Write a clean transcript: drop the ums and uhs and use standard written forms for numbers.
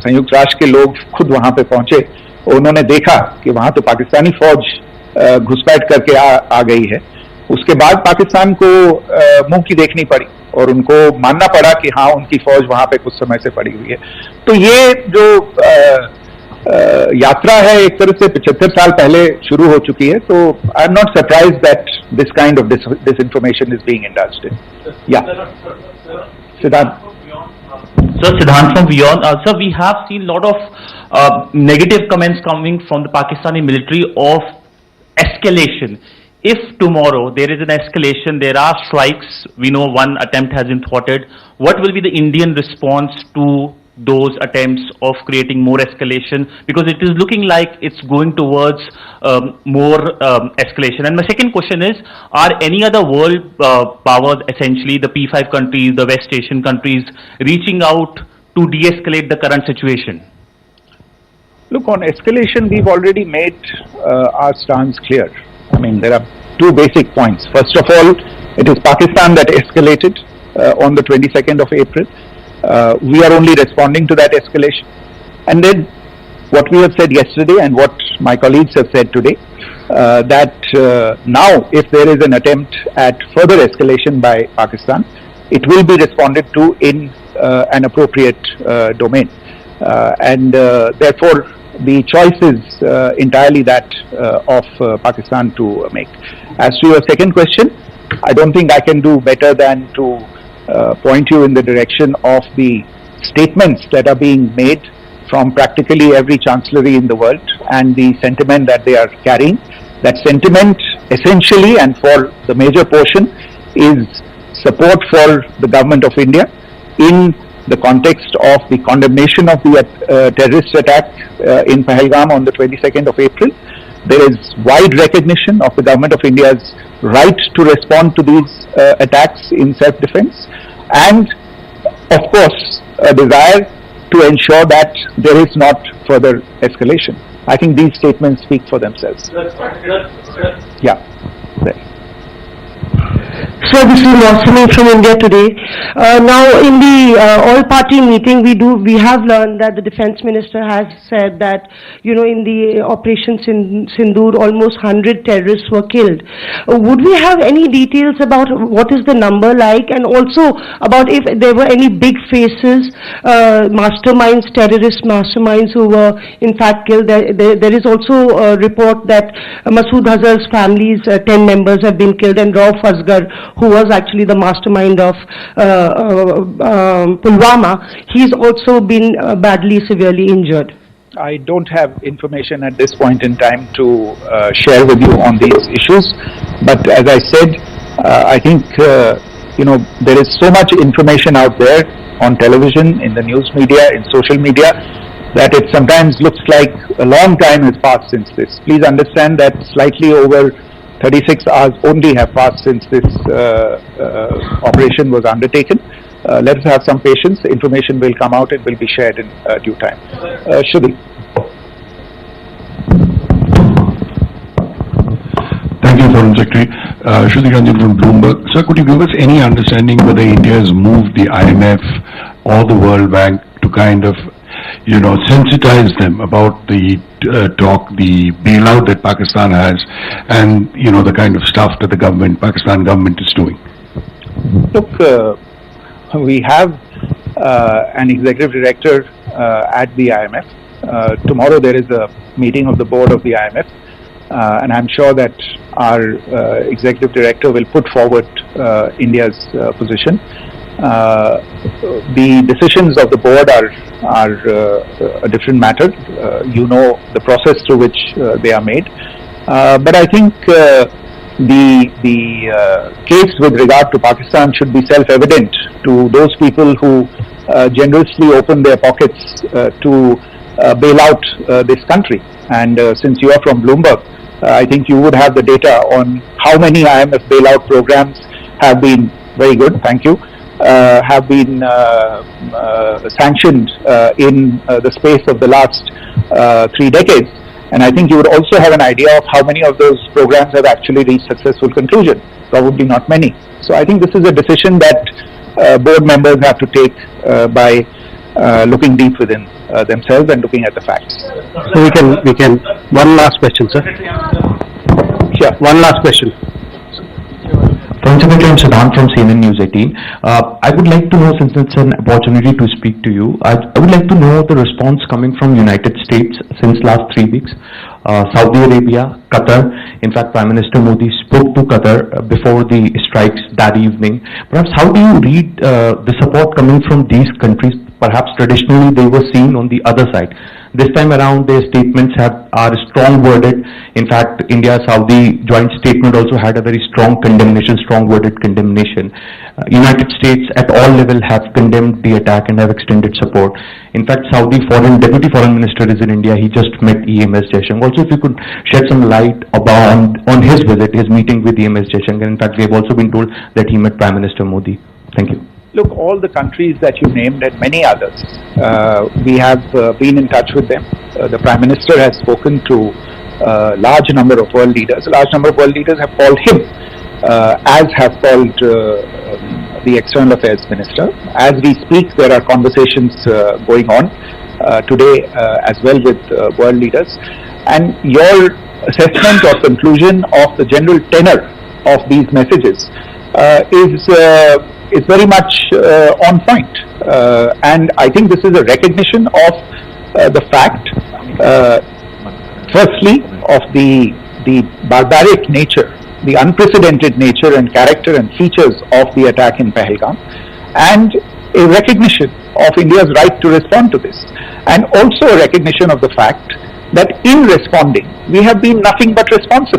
संयुक्त राष्ट्र के लोग खुद वहां पे पहुंचे, उन्होंने देखा कि वहां तो पाकिस्तानी फौज घुसपैठ करके आ गई है। उसके बाद पाकिस्तान को मुंह की देखनी पड़ी और उनको मानना पड़ा कि हाँ, उनकी फौज वहां पे कुछ समय से पड़ी हुई है। तो ये जो यात्रा है एक तरह से 75 साल पहले शुरू हो चुकी है, तो I am not surprise that this kind of disinformation is being indulged in. Yeah, Siddhant. Sir, Siddhant from Beyond. Sir, we have seen a lot of negative comments coming from the Pakistani military of escalation. If tomorrow there is an escalation, there are strikes, we know one attempt has been thwarted, what will be the Indian response to those attempts of creating more escalation? Because it is looking like it's going towards more escalation. And my second question is, are any other world powers, essentially the P5 countries, the West Asian countries, reaching out to de-escalate the current situation? Look, on escalation, we've already made our stance clear. I mean, there are two basic points. First of all, it is Pakistan that escalated on the 22nd of April. We are only responding to that escalation. And then what we have said yesterday and what my colleagues have said today, that now if there is an attempt at further escalation by Pakistan, it will be responded to in an appropriate domain. And therefore, the choice is entirely that of Pakistan to make. As to your second question, I don't think I can do better than to point you in the direction of the statements that are being made from practically every chancellery in the world and the sentiment that they are carrying. That sentiment essentially and for the major portion is support for the government of India in the context of the condemnation of the terrorist attack in Pahalgam on the 22nd of April. There is wide recognition of the government of India's right to respond to these attacks in self-defense, and of course a desire to ensure that there is not further escalation. I think these statements speak for themselves. Yeah. There. So this is Mosami from India Today. Now in the all-party meeting we have learned that the defense minister has said that, in the operation Sindoor almost 100 terrorists were killed. Would we have any details about what is the number like, and also about if there were any big faces, masterminds, terrorist masterminds who were in fact killed? There is also a report that Masood Azhar's family's 10 members have been killed, and Rauf Asghar, who was actually the mastermind of Pulwama, he's also been badly, severely injured. I don't have information at this point in time to share with you on these issues, but as I said, I think there is so much information out there on television, in the news media, in social media, that it sometimes looks like a long time has passed since this. Please understand that slightly over 36 hours only have passed since this operation was undertaken. Let us have some patience. Information will come out and will be shared in due time. Shruti. Thank you, Foreign Secretary. Shruti Ranjan from Bloomberg. Sir, could you give us any understanding whether India has moved the IMF or the World Bank to kind of sensitize them about the the bailout that Pakistan has, and the kind of stuff that the Pakistan government is doing? Look, we have an executive director at the IMF. Tomorrow there is a meeting of the board of the IMF, and I'm sure that our executive director will put forward India's position. The decisions of the board are a different matter. The process through which they are made. But I think the case with regard to Pakistan should be self-evident to those people who generously open their pockets to bail out this country. And since you are from Bloomberg, I think you would have the data on how many IMF bailout programs have been very good. Thank you. Have been sanctioned in the space of the last 3 decades, and I think you would also have an idea of how many of those programs have actually reached successful conclusion. Probably not many. So I think this is a decision that board members have to take by looking deep within themselves and looking at the facts. So we can, one last question, sir. Sure. One last question. Foreign Secretary, I'm Siddhant from CNN News 18. I would like to know, since it's an opportunity to speak to you, I would like to know the response coming from United States since last 3 weeks. Saudi Arabia, Qatar. In fact, Prime Minister Modi spoke to Qatar before the strikes that evening. Perhaps how do you read the support coming from these countries? Perhaps traditionally they were seen on the other side. This time around their statements are strong worded. In fact, India-Saudi joint statement also had a very strong condemnation, strong worded condemnation. United States at all levels have condemned the attack and have extended support. In fact, Saudi Deputy Foreign Minister is in India. He just met EMS Jaishankar. Also, if you could shed some light on his visit, his meeting with EMS Jaishankar. In fact, we have also been told that he met Prime Minister Modi. Thank you. Look, all the countries that you named and many others, we have been in touch with them. The Prime Minister has spoken to a large number of world leaders. A large number of world leaders have called him, as have called the External Affairs Minister. As we speak, there are conversations going on today as well with world leaders. And your assessment or conclusion of the general tenor of these messages is very much on point. And I think this is a recognition of the fact, firstly, of the barbaric nature, the unprecedented nature and character and features of the attack in Pahalgam, and a recognition of India's right to respond to this, and also a recognition of the fact that in responding, we have been nothing but responsible.